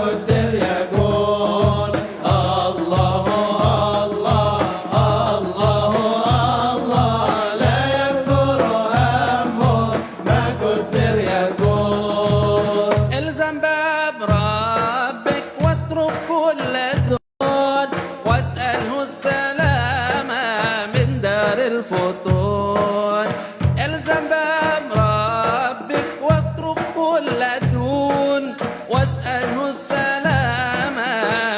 قدر يكون. الله الله الله الله لا يكثر همه ما قدر يكون. الزم باب ربك واترك كل دون واسأله السلامة من دار الفتون. الزم باب ربك واترك كل دون واسأله السلامة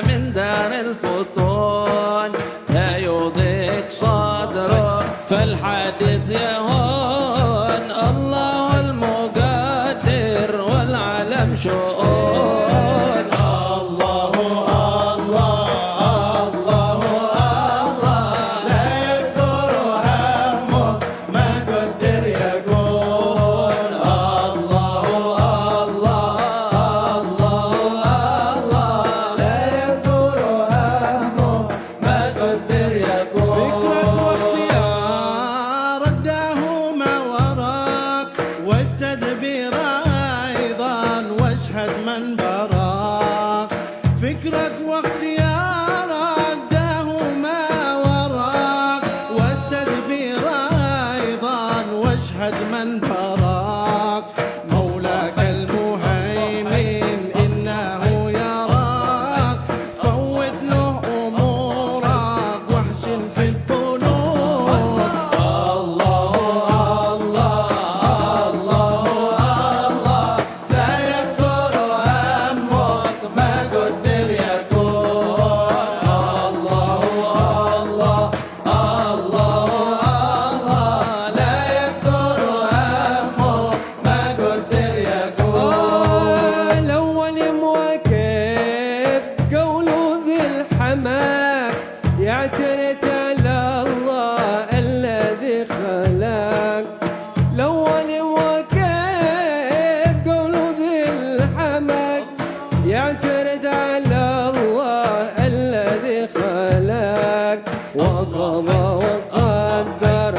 من دار الفتون. لا يضيق صدره فالحديث يهون. الله المقدر والعالم شؤون. الله الله الله الله لا يكثر همه ما قدر يكون. الله الله الله الله لا يكثر همه ما قدر يكون. فكرك واختيارك داهما وراك والتدبير أيضا واشهد من براك. فكرك واختيارك داهما وراك والتدبير أيضا واشهد من براك. مولاك المهيمن إنه يراك فوت له أمورك واحسن في الظنون. الله الله الله لا يكثر همك ما قدر يكون. الله الله الله لا يكثر همك ما قدر يكون. الأول موقف قوله ذي الحماك يعترف على الله الذي خلق. الأول موقف قوله ذي الحماك يعترف على الله الذي خلق. وقضى وقدر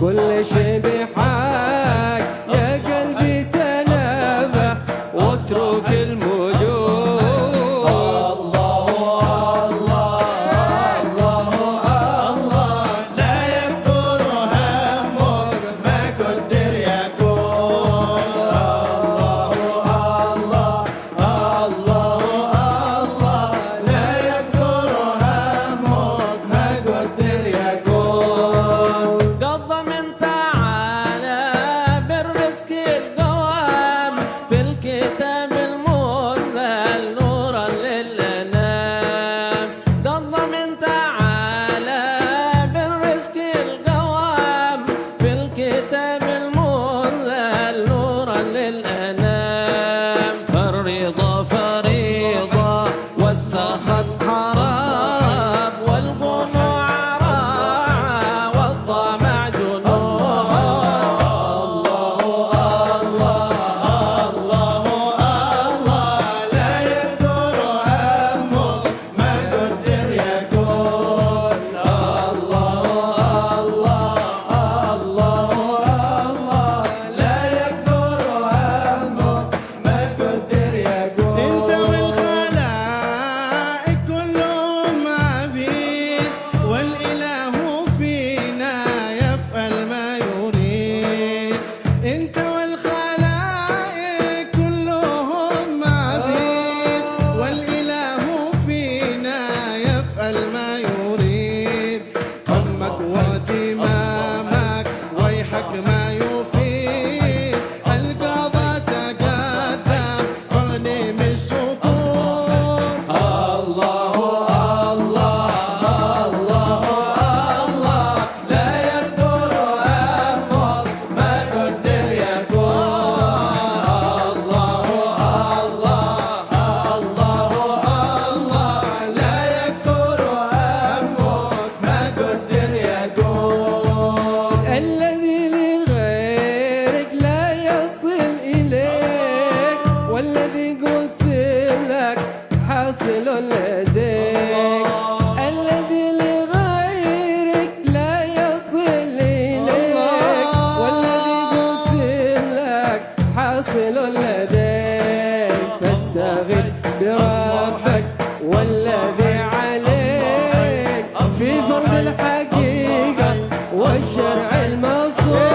كل شيء بحق. يا قلبي تنبه واترك المجون. الله لا يكثر همك ما قدر يكون. الله لا يكثر همك ما قدر يكون. قضى من تعالى بالرزق القوام في الكتاب المنزل نورا للأنام. قضى من تعالى بالرزق القوام في الكتاب المنزل نورا للأنام. فالرضا فريضة والسخط حرام والقنوع راعى والطمع جنون. لا يكثر همك ما قدر يكون. الله لا يكثر همك ما قدر يكون. انت والخلائق كلهم عبيد والاله فينا يفعل ما يريد. انت والخلائق كلهم عبيد والاله فينا يفعل ما يريد. همك واهتمامك ويحك ما يفيد. القضاء تقدم غنيم السكون. الله لا يكثر همك ما قدر يكون. الله لا يكثر همك ما قدر يكون. الذي لغيرك لا يصل إليك والذي قسم لك حاصل لديك. الذي لغيرك لا يصل إليك والذي قسم لك حاصل لديك. واستغل بربك والذي عليك في فرض الحقيقة والشرع المصون.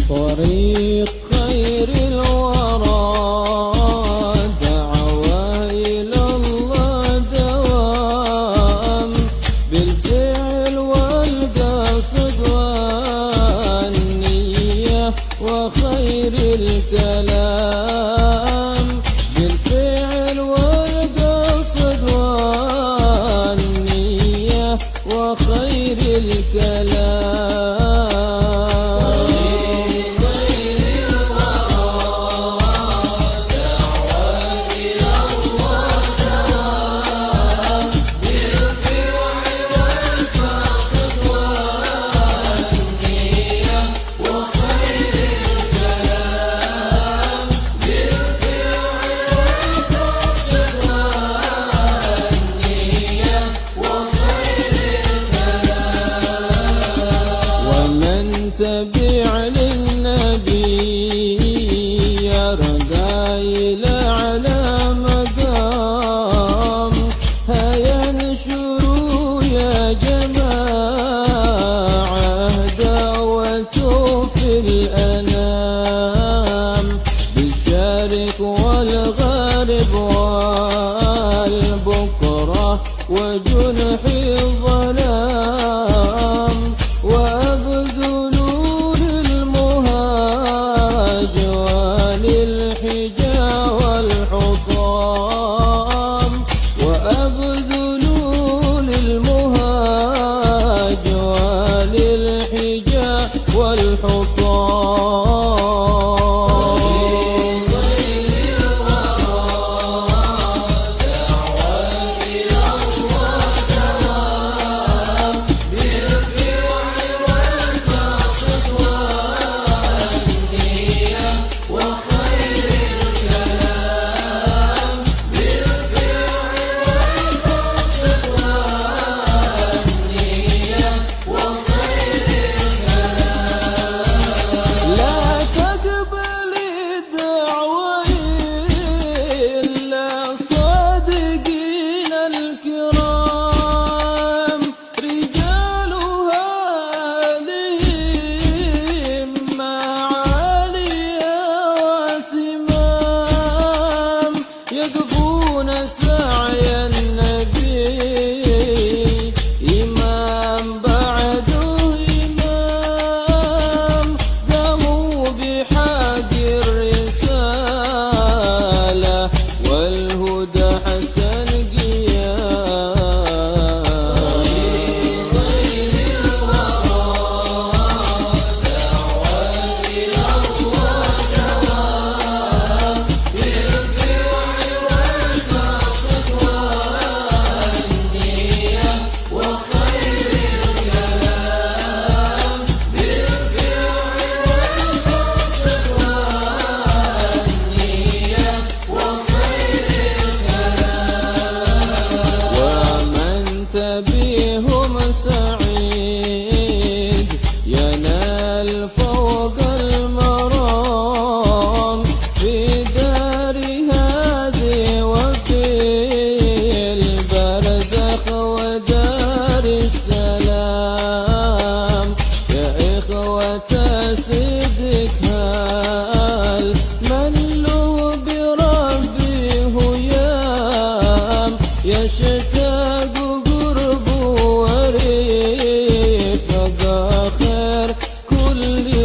طريق خير الورى دعوة إلى الله دوام بالفعل والقصد والنية وخير الكلام بالفعل والقصد والنية وخير الكلام. سعيد ينال فوق المرام في دار هذه وفي البرزخ ودار السلام يا إخوة صدق هال من له بربي هيام يشتاق قرب ورفق خير كل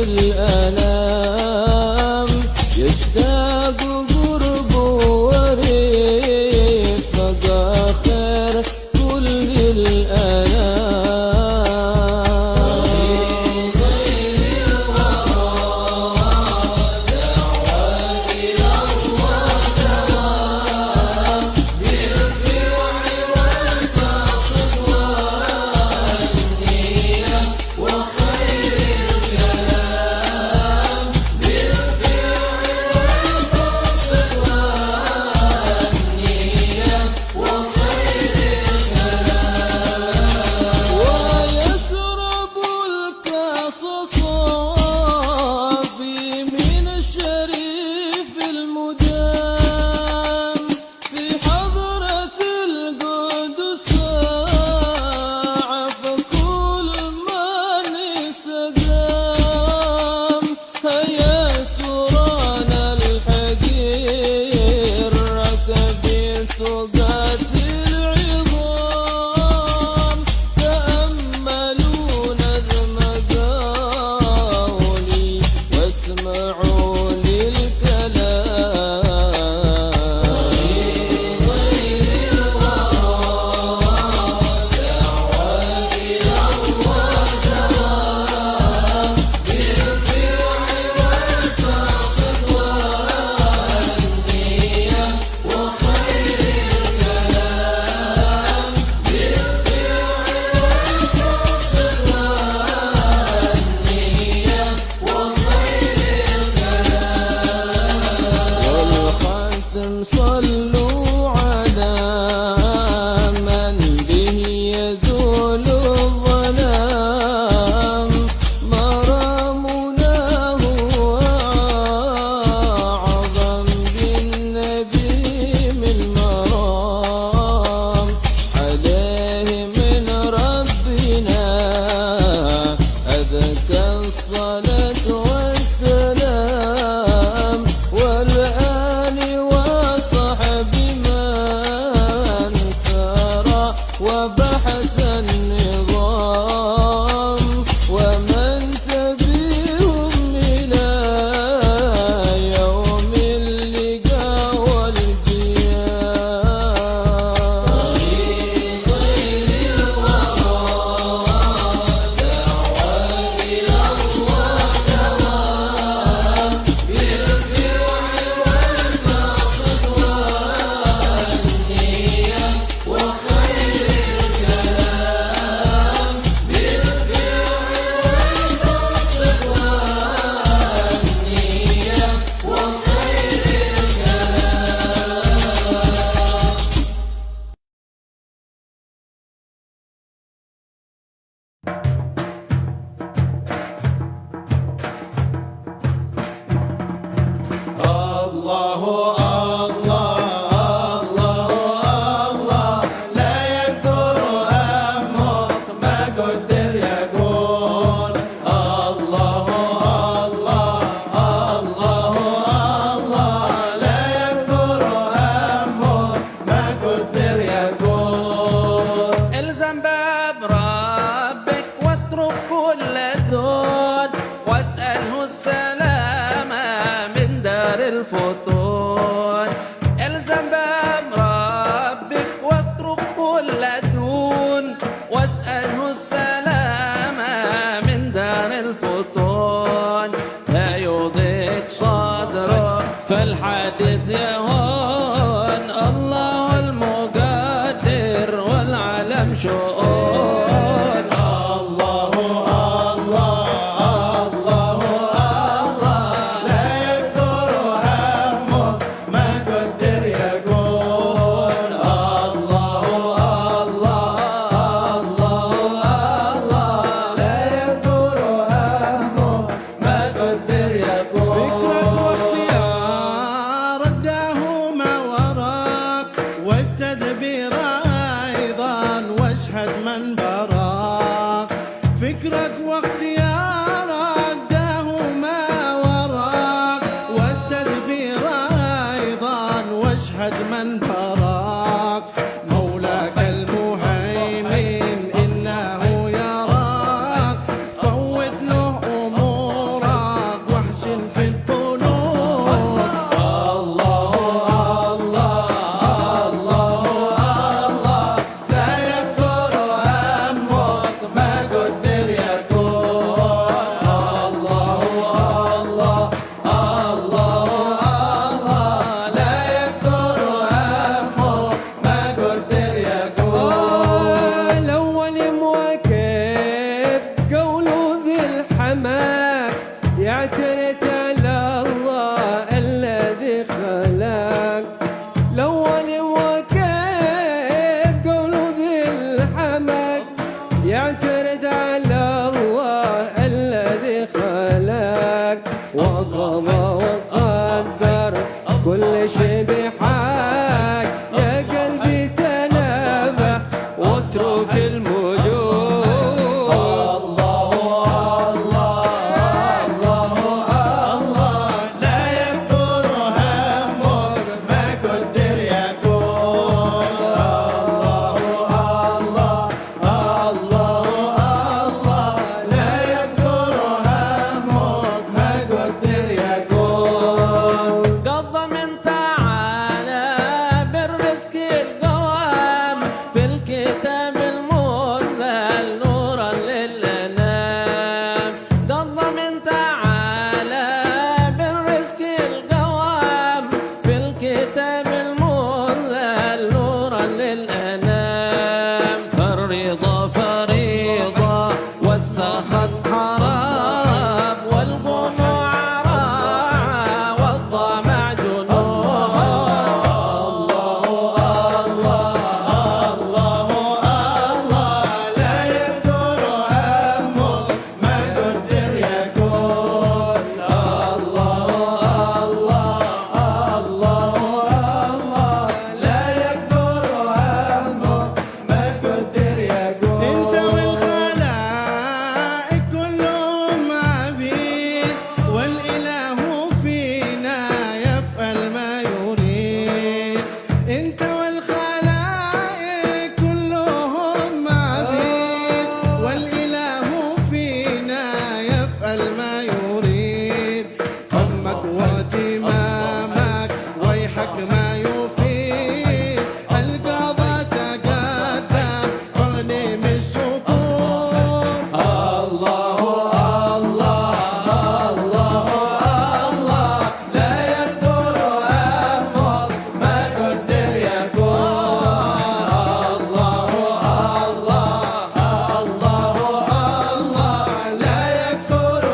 الأنام يشتاق قرب ورفق خير كل الأنام ويشرب الكاس صافي من الشريف المدام في حضرة القدس ساعة فكل من استقام هيا سرانا الحقير ركبت العظام تأملوا نظم قولي واسمعوا للكلام والختم صلوا على من به يزول الظلام مرامنا هو أعظم بالنبي من مرام عليه من ربنا أذكى الصلاة والسلام والآل وصحب من سار وبحث النظام ومن تبعهم إلى يوم اللقاء والقيام الله الله الله لا يكثر همك ما قدر يكون الله الله لا يكثر همك ما قدر يكون الزم باب ربك واترك كل دون واسأله السلامة من دار الفتون الزم باب ربك واترك كل دون واسأله السلامة من دار الفتون لا يضيق صدرك فالحديث يهون الله المقدر والعالم شؤون الله الله لا يكثر همك ما قدر يكون الله من براك فكرك واختيارك داهما وراك والتدبير أيضا واشهد من براك مولاك المهيمن إنه يراك فوت له أمورك واحسن في الذنوب لا يكثر همك ما قدر يكون الله لا يكثر همك ما قدر يكون الأول موقف قوله ذي الحماك يعترف على الله الذي خلق الأول موقف قوله ذي الحماك يعترف على الله الذي خلق وقضى وقدر كل شيء بحق يا قلبي تنبه واترك المجون لا يكثر همك ما قدر يكون لا يكثر همك ما قدر يكون قضى من تعالى بالرزق القوام في الكتاب المنزل نورا للأنام قضى من تعالى بالرزق القوام في الكتاب المنزل نورا للأنام فالرضا فريضة والسخط حرام والقنوع راعى والطمع جنون لا يكثر همك ما قدر يكون لا يكثر همك ما قدر يكون انت والخلائق كلهم عبيد والاله فينا يفعل ما يريد انت والخلائق كلهم عبيد والاله فينا يفعل ما يريد همك واتمامك ويحك ما يفيد القضاء تقدم فاغنم السكون لا يكثر همك ما قدر يكون لا يكثر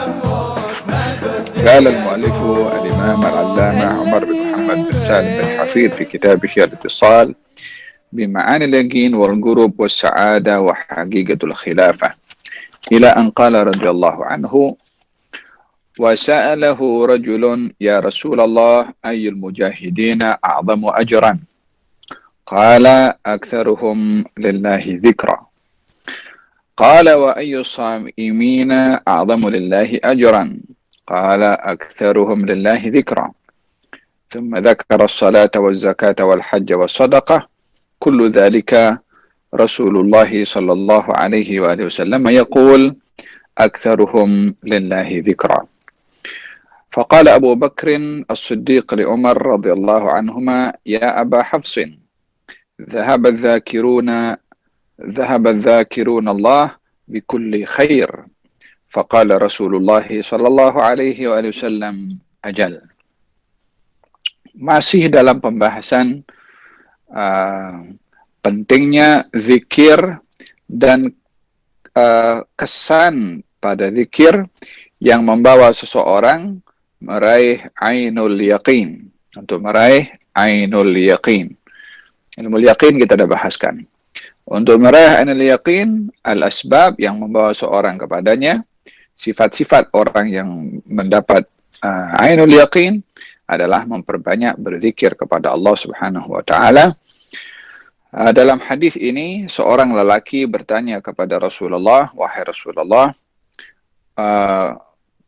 همك ما قدر قال المؤلف الإمام العلامة عمر بن محمد بن سالم بن حفيظ في كتابه الاتصال بمعاني اليقين والقرب والسعادة وحقيقة الخلافة إلى أن قال رضي الله عنه: وسأله رجل: يا رسول الله، أي المجاهدين أعظم أجرا؟ قال: أكثرهم لله ذكرا. قال: وأي الصائمين أعظم لله أجرا؟ قال: أكثرهم لله ذكرا. ثم ذكر الصلاة والزكاة والحج والصدقة، كل ذلك رسول الله صلى الله عليه وآله وسلم يقول: أكثرهم لله ذكرا. فقال أبو بكر الصديق لعمر رضي الله عنهما: يا أبا حفص، ذهب الذاكرون الله بكل خير. فقال رسول الله صلى الله عليه وآله وسلم: أجل. Masih dalam pembahasan pentingnya zikir dan kesan pada zikir yang membawa seseorang meraih ainul yaqin. Untuk meraih ainul yaqin, ilmu yaqin kita sudah bahaskan. Untuk meraih ainul yaqin, al-asbab yang membawa seorang kepadanya, sifat-sifat orang yang mendapat ainul yaqin adalah memperbanyak berzikir kepada Allah Subhanahu wa taala, Dalam hadis ini, seorang lelaki bertanya kepada Rasulullah, wahai Rasulullah,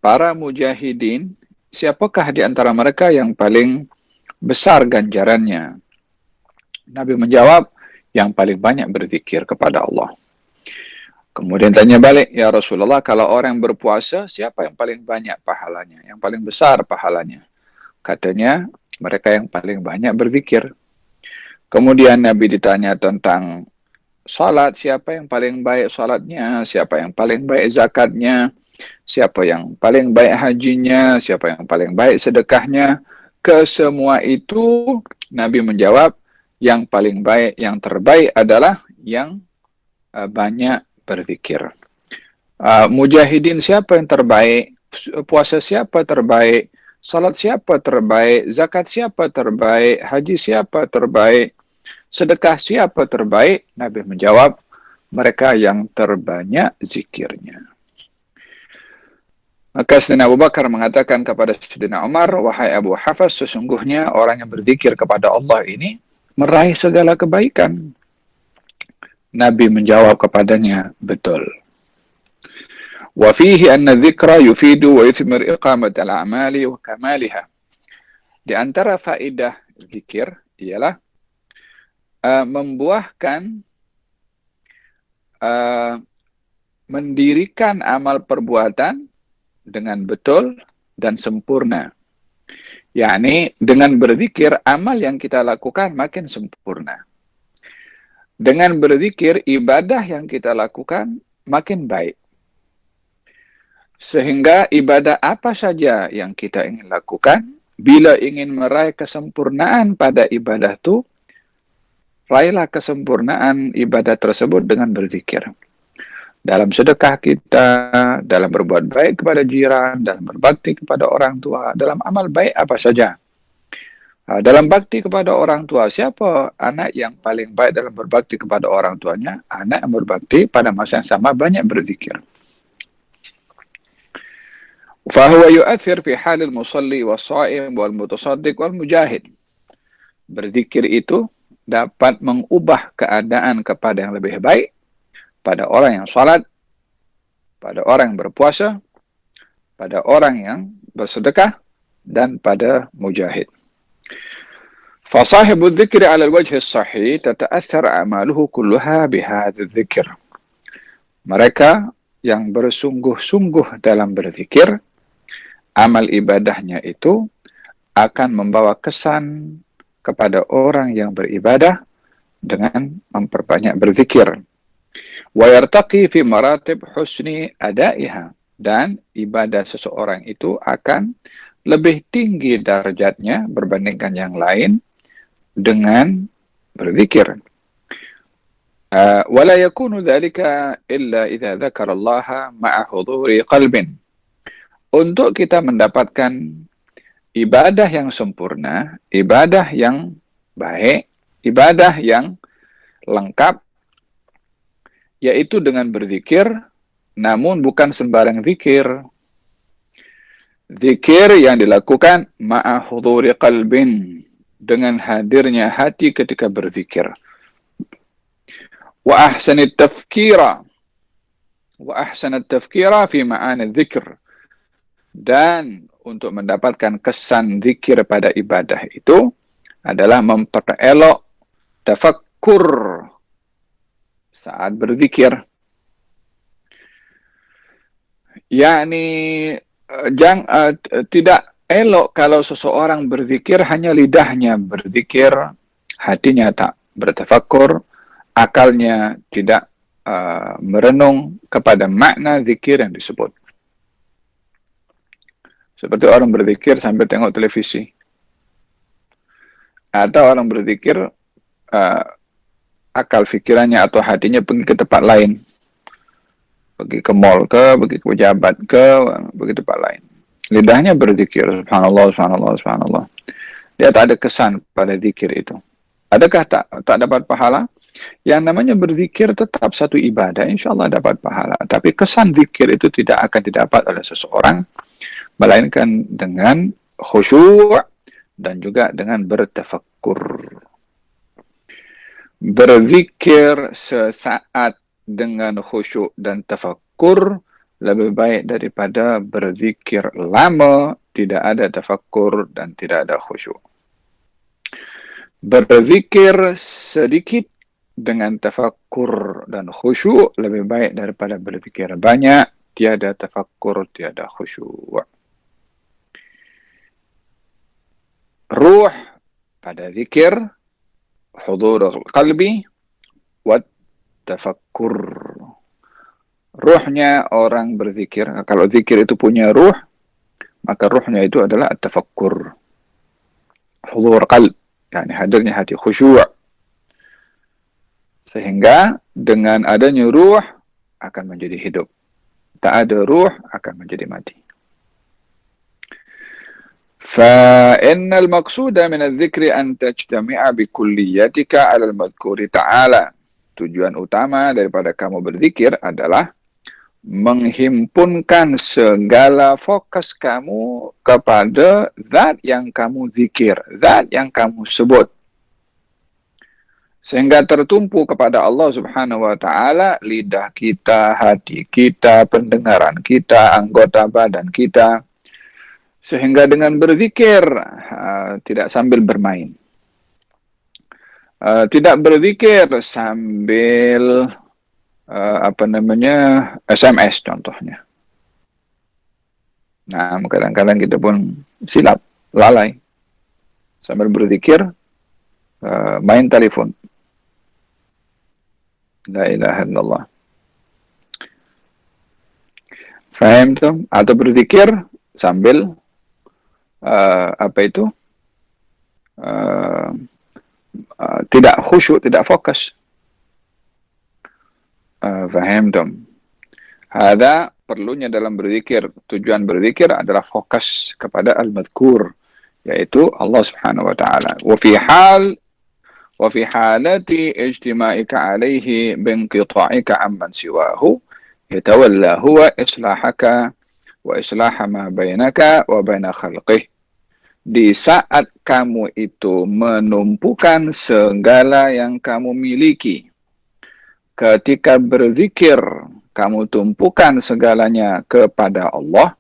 para mujahidin, siapakah di antara mereka yang paling besar ganjarannya? Nabi menjawab, yang paling banyak berzikir kepada Allah. Kemudian tanya balik, ya Rasulullah, kalau orang berpuasa, siapa yang paling banyak pahalanya? Yang paling besar pahalanya? Katanya, mereka yang paling banyak berzikir. Kemudian Nabi ditanya tentang salat, siapa yang paling baik salatnya, siapa yang paling baik zakatnya, siapa yang paling baik hajinya, siapa yang paling baik sedekahnya. Kesemua itu Nabi menjawab, yang paling baik, yang terbaik adalah yang banyak berzikir. Mujahidin siapa yang terbaik, puasa siapa terbaik, salat siapa terbaik, zakat siapa terbaik, haji siapa terbaik, sedekah siapa terbaik? Nabi menjawab, mereka yang terbanyak zikirnya. Maka Sayyidina Abu Bakar mengatakan kepada Sayyidina Umar, wahai Abu Hafs, sesungguhnya orang yang berzikir kepada Allah ini meraih segala kebaikan. Nabi menjawab kepadanya, betul. Wa fihi anna dzikra yufidu wa yuthmir iqamat al-a'mali wa kamaliha. Di antara faedah zikir ialah membuahkan mendirikan amal perbuatan dengan betul dan sempurna. Yakni dengan berzikir amal yang kita lakukan makin sempurna. Dengan berzikir ibadah yang kita lakukan makin baik. Sehingga ibadah apa saja yang kita ingin lakukan, bila ingin meraih kesempurnaan pada ibadah itu, raihlah kesempurnaan ibadah tersebut dengan berzikir. Dalam sedekah kita, dalam berbuat baik kepada jiran, dalam berbakti kepada orang tua, dalam amal baik apa saja. Dalam bakti kepada orang tua, siapa anak yang paling baik dalam berbakti kepada orang tuanya? Anak yang berbakti pada masa yang sama banyak berzikir. Fahuwa yu'athir fi halil musalli was-sha'im wal-mutasaddiq wal-mujahid. Berzikir itu dapat mengubah keadaan kepada yang lebih baik pada orang yang salat, pada orang yang berpuasa, pada orang yang bersedekah, dan pada mujahid. فصاحب الذكر على الوجه الصحيح تتأثر أعماله كلها بهذا الذكر. Mereka yang bersungguh-sungguh dalam berzikir, amal ibadahnya itu akan membawa kesan kepada orang yang beribadah dengan memperbanyak berzikir. وَيَرْتَقِي فِي مَرَاتِبْ حُسْنِ أَدَائِهَا. Dan ibadah seseorang itu akan lebih tinggi darjatnya berbandingkan yang lain dengan berzikir. وَلَا يَكُونُ ذَلِكَ إِلَّا إِذَا ذَكَرَ اللَّهَ مَعَ حُضُورِ قَلْبٍ. Untuk kita mendapatkan ibadah yang sempurna, ibadah yang baik, ibadah yang lengkap, yaitu dengan berzikir, namun bukan sembarang zikir. Zikir yang dilakukan ma'a huduri qalbin, dengan hadirnya hati ketika berzikir. Wa ahsanit tafkira fi ma'ani dzikr. Dan untuk mendapatkan kesan zikir pada ibadah itu adalah memperelok tafakkur saat berzikir. Yakni tidak elok kalau seseorang berzikir hanya lidahnya berzikir, hatinya tak bertafakkur, akalnya tidak merenung kepada makna zikir yang disebut. Seperti orang berzikir sambil tengok televisi. Atau orang berzikir akal fikirannya atau hatinya pergi ke tempat lain. Pergi ke mall ke, pergi ke pejabat ke, pergi ke tempat lain. Lidahnya berzikir, subhanallah, subhanallah, subhanallah. Dia tak ada kesan pada zikir itu. Adakah tak dapat pahala? Yang namanya berzikir tetap satu ibadah, insyaAllah dapat pahala. Tapi kesan zikir itu tidak akan didapat oleh seseorang, melainkan dengan khusyuk dan juga dengan bertafakkur. berzikir sesaat dengan khusyuk dan tafakkur lebih baik daripada berzikir lama, tidak ada tafakkur dan tidak ada khusyuk. Berzikir sedikit dengan tafakkur dan khusyuk lebih baik daripada berzikir banyak, tiada tafakkur, tiada khusyuk. Ruh pada zikir, hudurul qalbi, wat tafakkur. Ruhnya orang berzikir, kalau zikir itu punya ruh, maka ruhnya itu adalah at-tafakkur. Hudur qalb, yani hadirnya hati, khusyuk. Sehingga dengan adanya ruh akan menjadi hidup. Tak ada ruh akan menjadi mati. فإن المقصود من الذكر أن تجتمع بكليتك على المذكور تعالى. Tujuan utama daripada kamu berzikir adalah menghimpunkan segala fokus kamu kepada zat yang kamu zikir, zat yang kamu sebut. Sehingga tertumpu kepada Allah Subhanahu wa Ta'ala lidah kita, hati kita, pendengaran kita, anggota badan kita. Sehingga dengan berzikir tidak sambil bermain. Tidak berzikir sambil SMS contohnya. Nah, kadang-kadang kita pun silap, lalai. Sambil berzikir, main telepon. La ilaha illallah. Faham tuh? Atau berzikir sambil tidak khusyuk, tidak fokus. Faham tuh? Ada perlunya dalam berzikir. Tujuan berzikir adalah fokus kepada al-madhkur, yaitu Allah Subhanahu wa Ta'ala. Wa fi halati ijtima'ika alaihi binqita'ika amman siwahu yatawalla huwa islahaka wa islaha ma bainaka wa baina khalqih. Di saat kamu itu menumpukan segala yang kamu miliki, ketika berzikir kamu tumpukan segalanya kepada Allah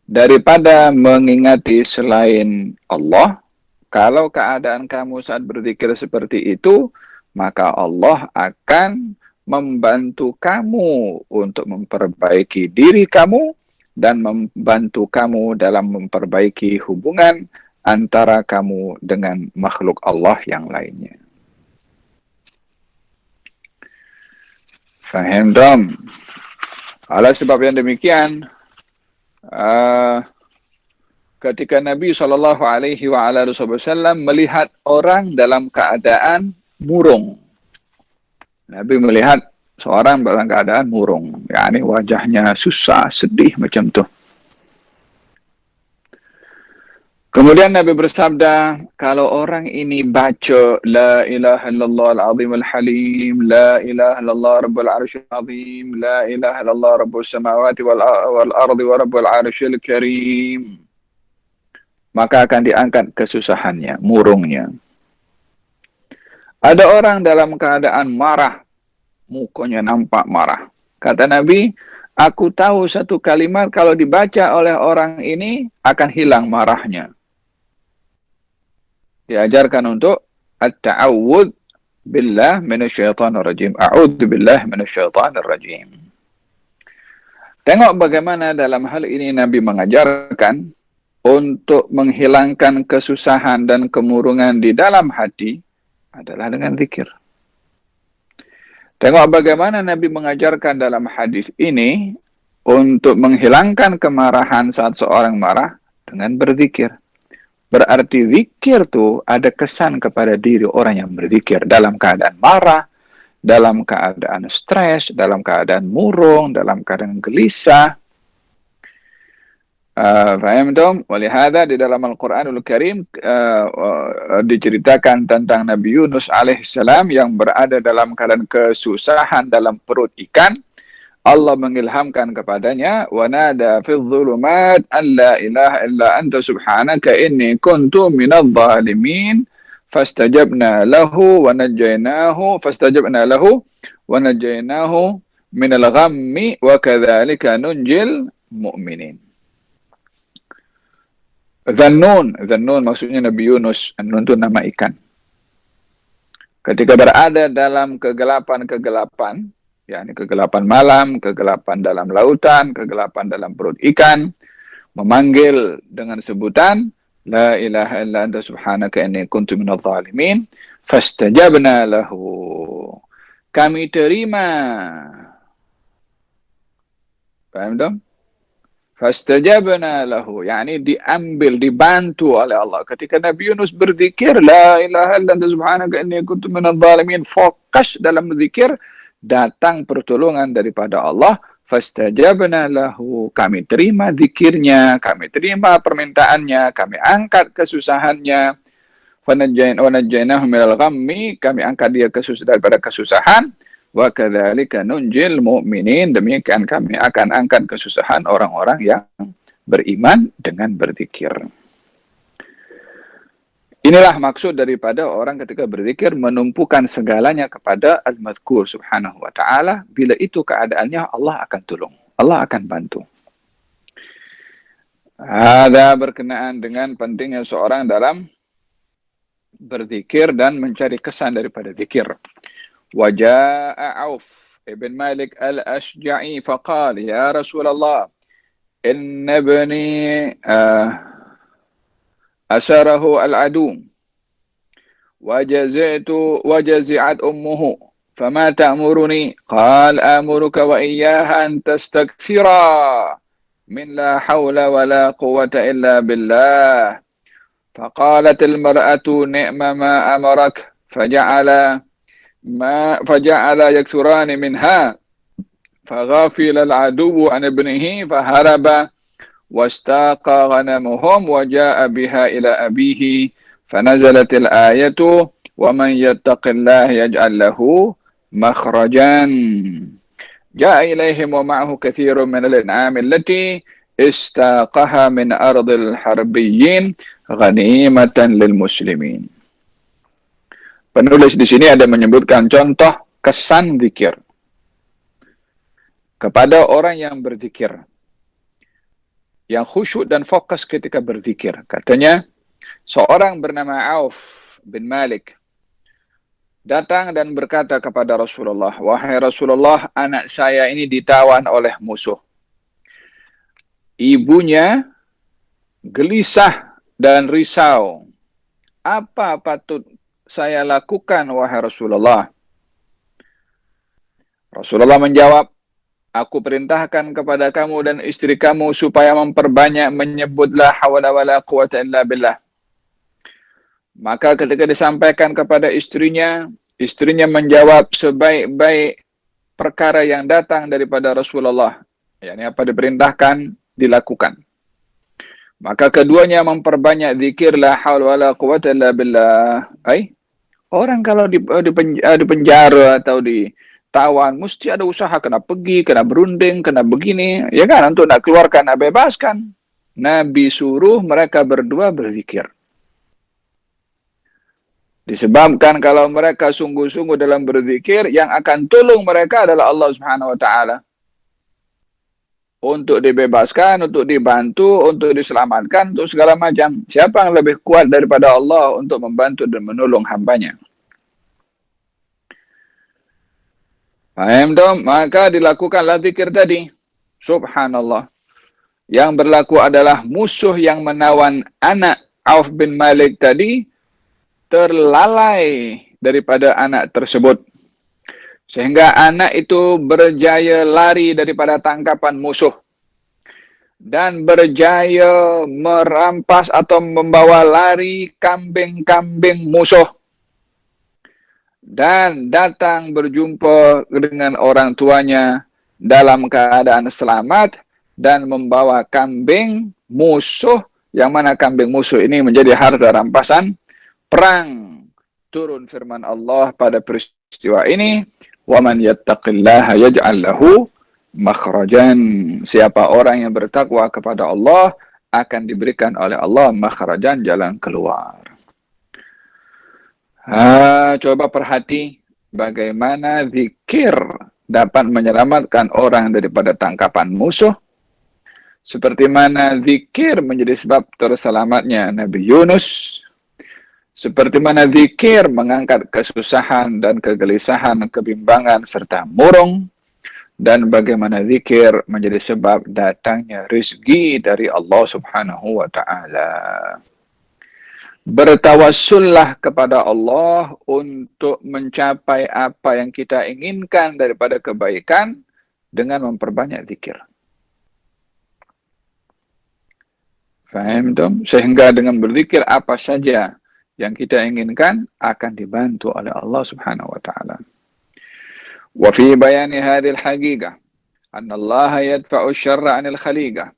daripada mengingati selain Allah. Kalau keadaan kamu saat berzikir seperti itu, maka Allah akan membantu kamu untuk memperbaiki diri kamu dan membantu kamu dalam memperbaiki hubungan antara kamu dengan makhluk Allah yang lainnya. Faham dong? Oleh sebab yang demikian, ketika Nabi SAW melihat orang dalam keadaan murung, Nabi melihat seorang dalam keadaan murung, yakni wajahnya susah, sedih macam tu. Kemudian Nabi bersabda, kalau orang ini baca La ilaha illallah al-azim al-halim, La ilaha illallah rabbul arsyil azim, La ilaha illallah rabbus samawati wal ardi wa rabbul arsyil karim, maka akan diangkat kesusahannya, murungnya. Ada orang dalam keadaan marah, mukanya nampak marah. Kata Nabi, aku tahu satu kalimat kalau dibaca oleh orang ini akan hilang marahnya. Diajarkan untuk at-ta'awudz billah minasyaitanir rajim. A'udzu billahi minasyaitanir rajim. Tengok bagaimana dalam hal ini Nabi mengajarkan untuk menghilangkan kesusahan dan kemurungan di dalam hati adalah dengan zikir. Tengok bagaimana Nabi mengajarkan dalam hadis ini untuk menghilangkan kemarahan saat seorang marah dengan berzikir. Berarti zikir itu ada kesan kepada diri orang yang berzikir dalam keadaan marah, dalam keadaan stres, dalam keadaan murung, dalam keadaan gelisah. Faham dong? Walihada di dalam Al-Quranul Karim diceritakan tentang Nabi Yunus alaihissalam yang berada dalam keadaan kesusahan dalam perut ikan. Allah mengilhamkan kepadanya, wa nada fil dhulumat an la ilaha illa anta subhanaka inni kuntu minadh dhalimin fastajabna lahu wa najjaynahu minal ghammi wa kadzalika nunjil mu'minin. Dhannun maksudnya Nabi Yunus. An-Nun itu nama ikan. Ketika berada dalam kegelapan, yakni kegelapan malam, kegelapan dalam lautan, kegelapan dalam perut ikan, memanggil dengan sebutan la ilaha illa anta subhanaka inni kuntu minadh dhalimin, fastajabna lahu. Kami terima. Paham dong? Fastajabna lahu, yakni diambil, dibantu oleh Allah. Ketika Nabi Yunus berzikir la ilaha illa anta subhanaka inni kuntu minadh dhalimin, fokus dalam berzikir, datang pertolongan daripada Allah. Fastajabna lahu, kami terima zikirnya, kami terima permintaannya, kami angkat kesusahannya. Wa najjaynahu minal ghammi, kami angkat dia daripada kesusahan. Wa kadzalika nunjil mu'minin, demikian kami akan angkat kesusahan orang-orang yang beriman dengan berzikir. Inilah maksud daripada orang ketika berzikir menumpukan segalanya kepada Al-Mazkur subhanahu wa ta'ala. Bila itu keadaannya, Allah akan tolong, Allah akan bantu. Ada berkenaan dengan pentingnya seorang dalam berzikir dan mencari kesan daripada zikir. Waja'a Auf ibn Malik al-Ashja'i faqal ya Rasulullah inna ibni asarahu al-adu wajazi'at ummuhu fama ta'muruni qal amuruka wa iyyaha an tastakthira min la hawla wa la quwwata illa billah faqalat al-mar'atu ni'ma ma amarak فجعل يكثران منها فغافل العدو عن ابنه فهرب واستاق غنمهم وجاء بها إلى أبيه فنزلت الآية ومن يتق الله يجعل له مخرجا جاء إليهم ومعه كثير من الأنعام التي استاقها من أرض الحربيين غنيمة للمسلمين. Penulis di sini ada menyebutkan contoh kesan zikir kepada orang yang berzikir, yang khusyuk dan fokus ketika berzikir. Katanya, seorang bernama Auf bin Malik datang dan berkata kepada Rasulullah, wahai Rasulullah, anak saya ini ditawan oleh musuh. Ibunya gelisah dan risau. Apa patut saya lakukan, wahai Rasulullah? Rasulullah menjawab, aku perintahkan kepada kamu dan istri kamu supaya memperbanyak menyebut la hawla wa la quwwata illa billah. Maka ketika disampaikan kepada istrinya menjawab sebaik-baik perkara yang datang daripada Rasulullah. yakni apa diperintahkan dilakukan. Maka keduanya memperbanyak zikir la haula wala quwwata illa billah. Orang kalau di penjara atau ditawan mesti ada usaha, kena pergi, kena berunding, kena begini, ya kan, untuk nak keluarkan, nak bebaskan. Nabi suruh mereka berdua berzikir. Disebabkan kalau mereka sungguh-sungguh dalam berzikir, yang akan tolong mereka adalah Allah Subhanahu wa taala. Untuk dibebaskan, untuk dibantu, untuk diselamatkan, untuk segala macam. Siapa yang lebih kuat daripada Allah untuk membantu dan menolong hambanya? Paham dong? Maka dilakukanlah zikir tadi. Subhanallah. Yang berlaku adalah musuh yang menawan anak Auf bin Malik tadi terlalai daripada anak tersebut. Sehingga anak itu berjaya lari daripada tangkapan musuh. Dan berjaya merampas atau membawa lari kambing-kambing musuh. Dan datang berjumpa dengan orang tuanya dalam keadaan selamat. Dan membawa kambing musuh. Yang mana kambing musuh ini menjadi harta rampasan perang. Turun firman Allah pada peristiwa ini. وَمَنْ يَتَّقِ اللَّهَ يَجْعَلْ لَهُ مَخْرَجًا. Siapa orang yang bertakwa kepada Allah akan diberikan oleh Allah makhrajan, jalan keluar. Coba perhati bagaimana zikir dapat menyelamatkan orang daripada tangkapan musuh. Seperti mana zikir menjadi sebab terselamatnya Nabi Yunus. Seperti mana zikir mengangkat kesusahan dan kegelisahan, kebimbangan serta murung. Dan bagaimana zikir menjadi sebab datangnya rezeki dari Allah Subhanahu wa ta'ala. Bertawassullah kepada Allah untuk mencapai apa yang kita inginkan daripada kebaikan dengan memperbanyak zikir. Faham tuh? Sehingga dengan berzikir apa saja yang kita inginkan akan dibantu oleh Allah Subhanahu wa ta'ala. Wa fi bayani hadhihi al-haqiqah anna Allah yadfa'u asy-syarra 'anil khaliqah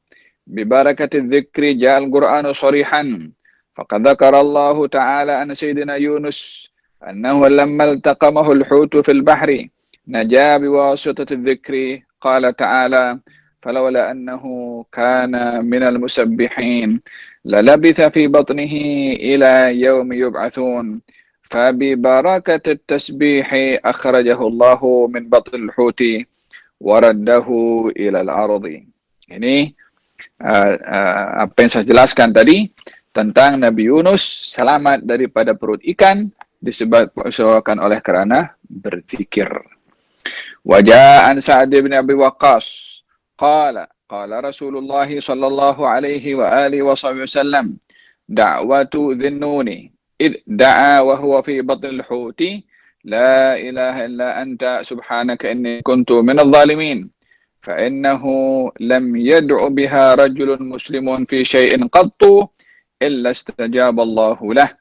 bi barakati adh-dhikri ja'al Qur'anu sharihan. فقد ذكر الله تعالى أن سيدنا يونس أنه لما التقمه الحوت في البحر نجا بواسطة الذكر. قال تعالى فلولا أنه كان من المسبحين للبث في بطنه إلى يوم يبعثون فببركة التسبيح أخرجه الله من بطن الحوت ورده إلى الأرض. Ini apa yang saya jelaskan tadi tentang Nabi Yunus selamat daripada perut ikan disebabkan oleh kerana berzikir. Waja'an Sa'ad bin Abi Waqqas qala Rasulullah sallallahu alaihi wa alihi wasallam da'watu dhinnuni id da'a wa huwa fi batnil huti la ilaha illa anta subhanaka inni kuntu minadh dhalimin fa innahu lam yad'u biha rajulun muslimun fi syai'in qattu illa istajaba Allahu lah.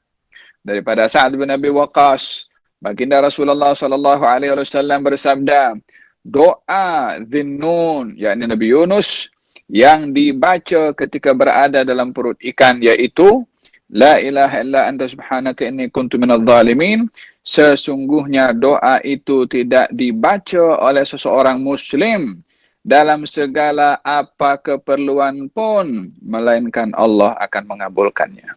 Daripada Sa'ad bin Abi Waqqas, baginda Rasulullah sallallahu alaihi wasallam bersabda, doa Dhinnun, yakni Nabi Yunus, yang dibaca ketika berada dalam perut ikan, yaitu la ilaha illa anta subhanaka inni kuntu minadh dhalimin. Sesungguhnya doa itu tidak dibaca oleh seseorang muslim dalam segala apa keperluan pun, melainkan Allah akan mengabulkannya.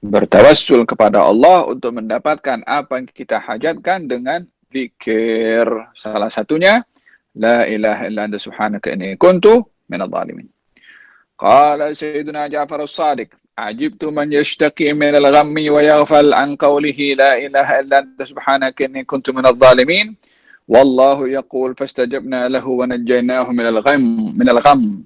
Bertawassul kepada Allah untuk mendapatkan apa yang kita hajatkan dengan zikir. Salah satunya, la ilaha illa anta subhanaka inni kuntu minadh dhalimin. Qala Sayyiduna Ja'far as-Sadiq, ajibtu man yashtaki min al-ghammi wa yaghfal an qawlihi la ilaha illa anta subhanaka inni kuntu minadh dhalimin. Wallahu yaqul fastajabna lahu wa najjaynahu minal gham.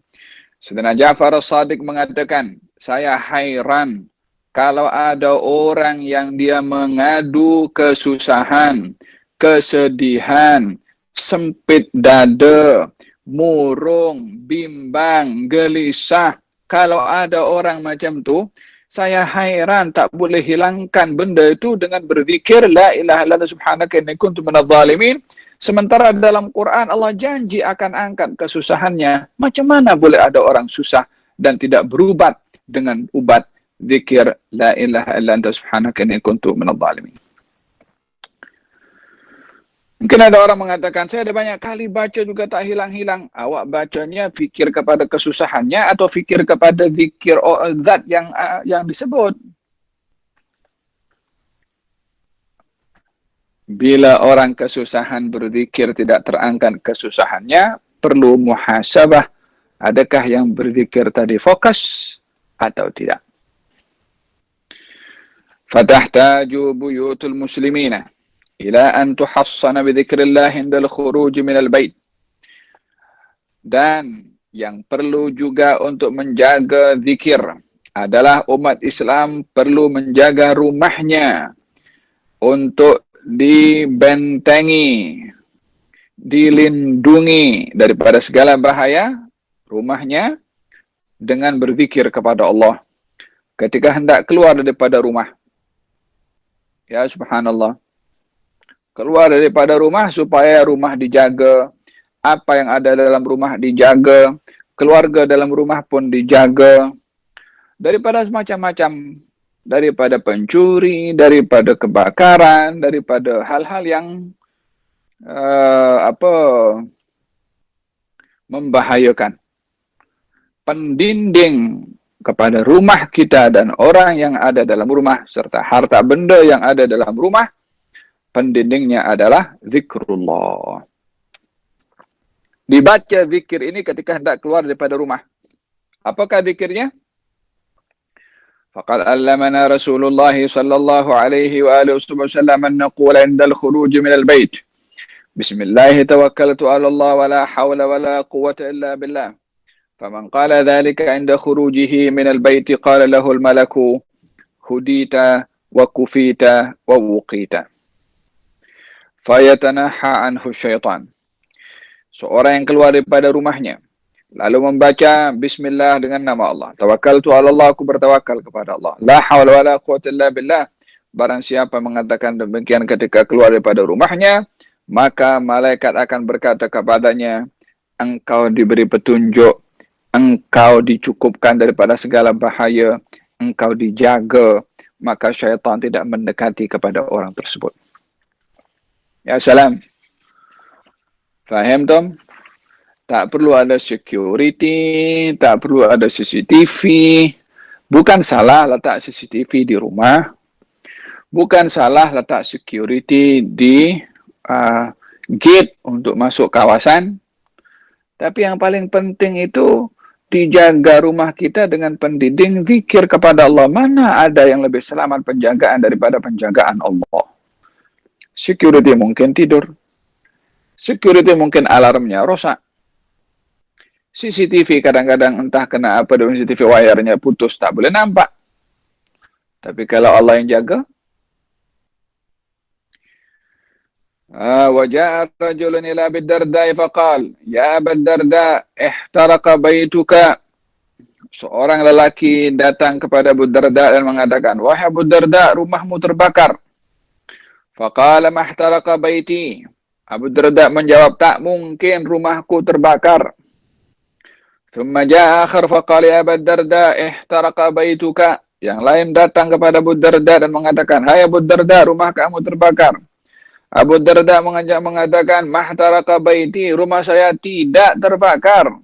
Sayyidina Ja'far as-Sadiq mengatakan, saya hairan kalau ada orang yang dia mengadu kesusahan, kesedihan, sempit dada, murung, bimbang, gelisah. Kalau ada orang macam tu, saya hairan tak boleh hilangkan benda itu dengan berzikir la ilaha illallah subhanaka inni kuntu minadh dhalimin. Sementara dalam Quran Allah janji akan angkat kesusahannya. Macam mana boleh ada orang susah dan tidak berubat dengan ubat zikir la ilaha illa anta subhanaka inni kuntu minadh dhalimin. Mungkin ada orang mengatakan, saya ada banyak kali baca juga tak hilang-hilang. Awak bacanya fikir kepada kesusahannya atau fikir kepada zikir zat yang disebut? Bila orang kesusahan berzikir tidak terangkat kesusahannya, perlu muhasabah. Adakah yang berzikir tadi fokus atau tidak? Fatahtaju buyutul muslimina ila an tuhassana bi dzikrillah indal khuruj minal bait. Dan yang perlu juga untuk menjaga zikir adalah umat Islam perlu menjaga rumahnya untuk dibentengi, dilindungi daripada segala bahaya rumahnya dengan berzikir kepada Allah ketika hendak keluar daripada rumah. Ya subhanallah. Keluar daripada rumah supaya rumah dijaga, apa yang ada dalam rumah dijaga, keluarga dalam rumah pun dijaga daripada semacam-macam, daripada pencuri, daripada kebakaran, daripada hal-hal yang membahayakan. Pendinding kepada rumah kita dan orang yang ada dalam rumah serta harta benda yang ada dalam rumah, pendindingnya adalah zikrullah. Dibaca zikir ini ketika hendak keluar daripada rumah. Apakah zikirnya? Faqad allamana Rasulullah sallallahu alaihi wa alihi wasallam an naqula indal khuruj min al-bait. Bismillah tawakkaltu 'ala Allah wa la hawla wa la quwwata illa billah. Faman qala dhalika 'inda khurujihi min al-bait qala lahu al-malaku hudita wa kufita wa wuqita. Fayatanaha anhu syaitan. Seorang yang keluar daripada rumahnya lalu membaca bismillah dengan nama Allah. Tawakkaltu 'ala Allah, aku bertawakal kepada Allah. La haula wala quwwata illa billah. Barang siapa mengatakan demikian ketika keluar daripada rumahnya, maka malaikat akan berkata kepadanya, engkau diberi petunjuk, engkau dicukupkan daripada segala bahaya, engkau dijaga, maka syaitan tidak mendekati kepada orang tersebut. Ya salam. Faham Tom? Tak perlu ada security, tak perlu ada CCTV. Bukan salah letak CCTV di rumah. Bukan salah letak security di gate untuk masuk kawasan. Tapi yang paling penting itu dijaga rumah kita dengan pendinding zikir kepada Allah. Mana ada yang lebih selamat penjagaan daripada penjagaan Allah? Security mungkin tidur. Security mungkin alarmnya rosak. CCTV kadang-kadang entah kena apa dengan CCTV wire-nya putus, tak boleh nampak. Tapi kalau Allah yang jaga, وجاء رجل إلى أبي الدرداء فقال يا أبا الدرداء احترق بيتك. Seorang lelaki datang kepada Abu Darda dan mengatakan, wahai Abu Darda, rumahmu terbakar. Faqala mahtaraqa baiti. Abu Darda menjawab, tak mungkin rumahku terbakar. Thumma ja'a akhar faqala ya Abu Darda ihtaraqa baituka. Yang lain datang kepada Abu Darda dan mengatakan, hai Abu Darda, rumah kamu terbakar. Abu Darda mengatakan, mahtaraqa baiti, rumah saya tidak terbakar.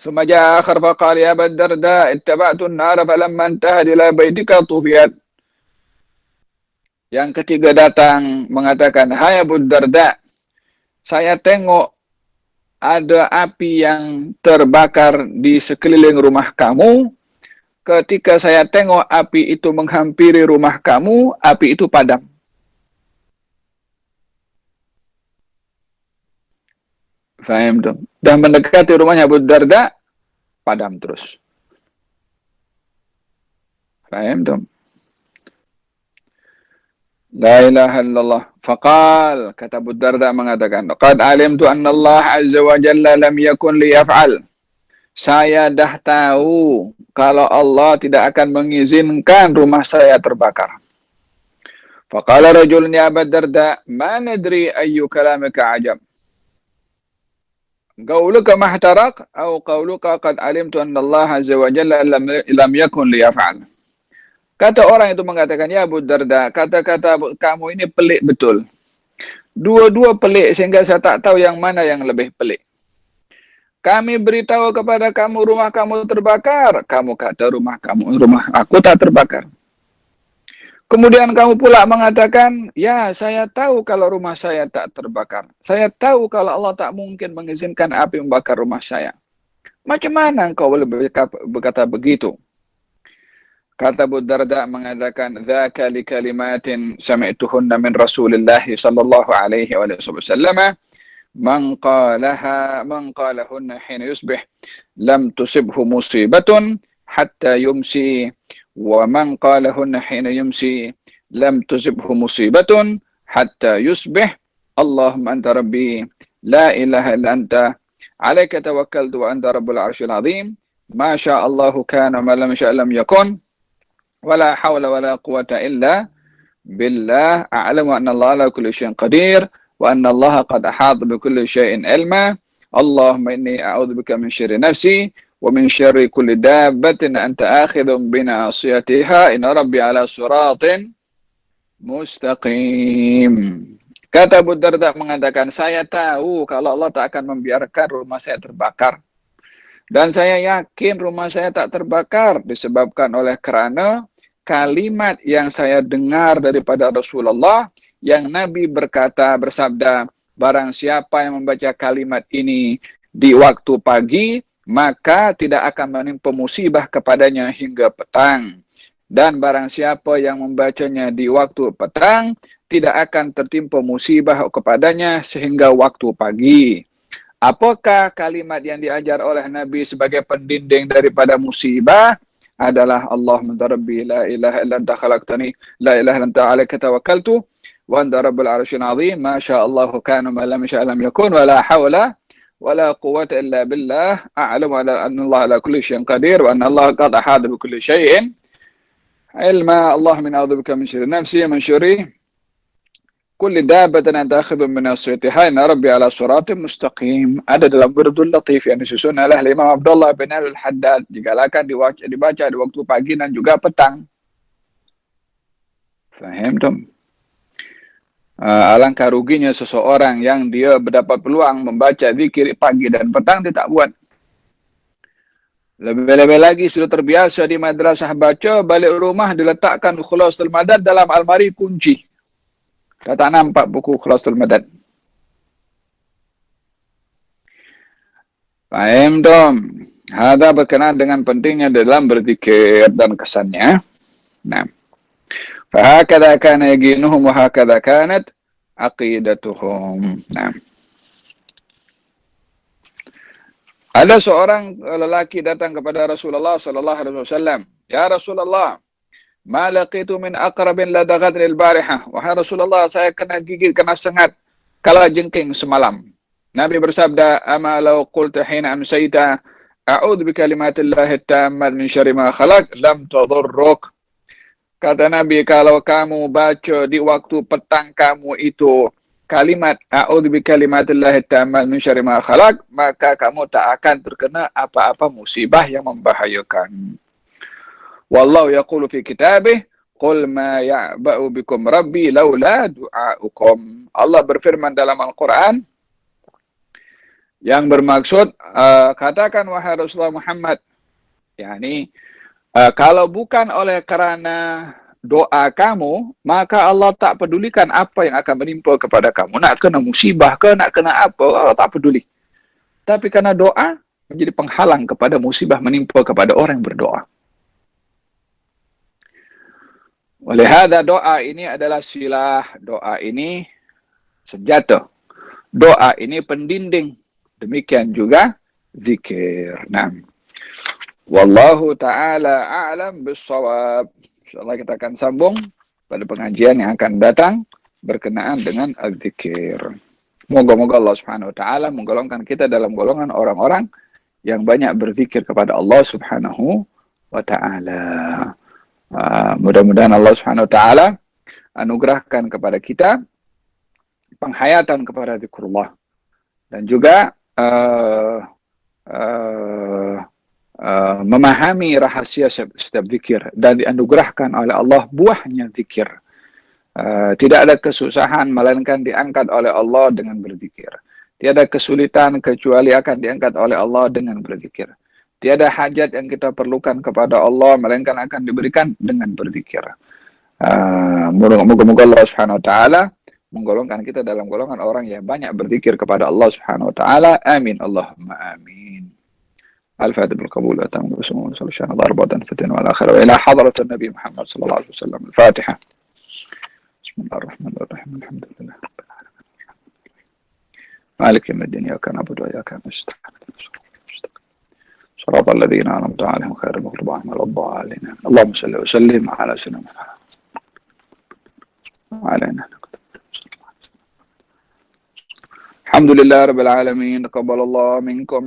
Thumma ja'a akhar faqala ya Abu Darda ittaba'tu an-nar falamma intahat ila baitika tufiyat. Yang ketiga datang mengatakan, hai Abu Darda, saya tengok ada api yang terbakar di sekeliling rumah kamu. Ketika saya tengok api itu menghampiri rumah kamu, api itu padam. Faham dong? Dah mendekati rumahnya Abu Darda, padam terus. Faham dong? La ilaha illallah. Faqal, kata Abu Darda mengatakan, qad alimtu anna Allah azza wa jalla lam yakun liyaf'al. Saya dah tahu kalau Allah tidak akan mengizinkan rumah saya terbakar. Faqala rajulun ya Abu Darda, ma nadri ayyu kalamika ajab. Qauluka mahtaraq atau qauluka qad alimtu anna Allah azza wa jalla lam yakun liyaf'al. Kata orang itu mengatakan, ya Abu Darda, kata-kata kamu ini pelik betul. Dua-dua pelik sehingga saya tak tahu yang mana yang lebih pelik. Kami beritahu kepada kamu rumah kamu terbakar. Kamu kata rumah aku tak terbakar. Kemudian kamu pula mengatakan, ya saya tahu kalau rumah saya tak terbakar. Saya tahu kalau Allah tak mungkin mengizinkan api membakar rumah saya. Macam mana engkau boleh berkata begitu? Kata Abu Darda mengatakan, dzaka li kalimatin sami'tuhunna min Rasulillah sallallahu alaihi wasallam, man qalahunna hina yusbih lam tusibhu musibatun hatta yumsi, wa man qalahunna hina yumsi lam tusibhu musibatun hatta yusbih. Allahumma anta rabbi la ilaha illa anta alayka tawakkaltu wa anta rabbul arsyil azim. Ma syaa Allahu kana ma lam syaa lam yakun. ولا حول ولا قوة إلا بالله أعلم أن الله على كل شيء قدير وأن الله قد أحاط بكل شيء علما اللهم إني أعوذ بك من شر نفسي ومن شر كل دابة أنت آخذ بناصيتها إن ربي على صراط مستقيم. Kata Abu Darda mengatakan, saya tahu kalau Allah tak akan membiarkan rumah saya terbakar. Dan saya yakin rumah saya tak terbakar disebabkan oleh kerana kalimat yang saya dengar daripada Rasulullah yang Nabi bersabda, barang siapa yang membaca kalimat ini di waktu pagi, maka tidak akan menimpa musibah kepadanya hingga petang. Dan barang siapa yang membacanya di waktu petang, tidak akan tertimpa musibah kepadanya sehingga waktu pagi. Apakah kalimat yang diajar oleh Nabi sebagai pendinding daripada musibah? Adalah Allahumma rabbi la ilaha illa anta khalaqtani la ilaha illa anta alaika tawakkaltu wa anta rabbul arsyil azim ma syaa Allah kana ma lam yasha lam yakun wa la hawla wa la quwwata illa billah a'lamu anna Allah ala kulli syai'in qadir wa anna Allah qad ahata bi kulli syai'in ilma. Allah min a'udzubika min syarri nafsi wa min syarri kulli dabbatin anta akhidhun min as-saytiha inna rabbi ala siratin mustaqim. Ada dalam Wirdul Latif yang disusun oleh Imam Abdullah bin Al-Haddad, jika akan dibaca di waktu pagi dan juga petang. Faham tum? Alangkah ruginya seseorang yang dia mendapat peluang membaca zikir pagi dan petang, dia tak buat. Lebih-lebih lagi sudah terbiasa di madrasah baca, balik rumah diletakkan Khulasatul Madad dalam almari kunci. Dah tak nampak buku Khulasatul Madad. Faham dong? Hada berkenaan dengan pentingnya dalam berzikir dan kesannya. Nah, fahakadha kana yaqinuhum wa hakadha kanat aqidatuhum. Nah, ada seorang lelaki datang kepada Rasulullah sallallahu alaihi wasallam. Ya Rasulullah, ma laqitu min aqrabin ladaghadni al-barihah. Wahai Rasulullah, saya kena gigit, kena sengat kala jengking semalam. Nabi bersabda, ama law qulta hina amsayta a'udzu bi kalimatillahi tammat min syarri ma khalaq lam tadurruk. Kata Nabi, kalau kamu baca di waktu petang kamu itu kalimat a'udzu bi kalimatillahi tammat min syarri ma khalaq, maka kamu tak akan terkena apa-apa musibah yang membahayakan. Wallahu yaqulu fi kitabih, qul ma ya'ba'u bikum rabbi laula du'aukum. Allah berfirman dalam Al-Quran yang bermaksud, katakan wahai Rasulullah Muhammad, yakni kalau bukan oleh kerana doa kamu, maka Allah tak pedulikan apa yang akan menimpa kepada kamu. Nak kena musibah ke, nak kena apa, Allah tak peduli. Tapi karena doa menjadi penghalang kepada musibah menimpa kepada orang yang berdoa. Oleh hadza, doa ini adalah silah, doa ini senjata, doa ini pendinding, demikian juga zikir. Nah, wallahu ta'ala a'lam bis-shawab. InsyaAllah kita akan sambung pada pengajian yang akan datang berkenaan dengan al-zikir. Moga-moga Allah Subhanahu wa ta'ala menggolongkan kita dalam golongan orang-orang yang banyak berzikir kepada Allah Subhanahu wa ta'ala. Mudah-mudahan Allah Subhanahu wa ta'ala anugerahkan kepada kita penghayatan kepada zikrullah dan juga memahami rahasia setiap zikir dan dianugerahkan oleh Allah buahnya zikir. Tidak ada kesusahan melainkan diangkat oleh Allah dengan berzikir. Tiada kesulitan kecuali akan diangkat oleh Allah dengan berzikir. Tiada hajat yang kita perlukan kepada Allah melainkan akan diberikan dengan berzikir. Moga-moga Allah Subhanahu wa ta'ala menggolongkan kita dalam golongan orang yang banyak berzikir kepada Allah Subhanahu wa ta'ala. Amin. Allahumma amin. Al-Fatihah bil-Qabul wa tamu wa sallallahu alaihi wa sallam arba'atan fatin wal akhir wa ila hadratin Nabi Muhammad sallallahu alaihi wasallam. Al-Fatihah. Bismillahirrahmanirrahim. Alhamdulillah rabbil alamin. Malik yawmiddin, iyyaka na'budu wa iyyaka nasta'in. صراط الذين أنعمت عليهم غير المغضوب عليهم ولا الضالين. اللهم صل وسلم على سيدنا محمد وعلينا. الحمد لله رب العالمين. تقبل الله منكم.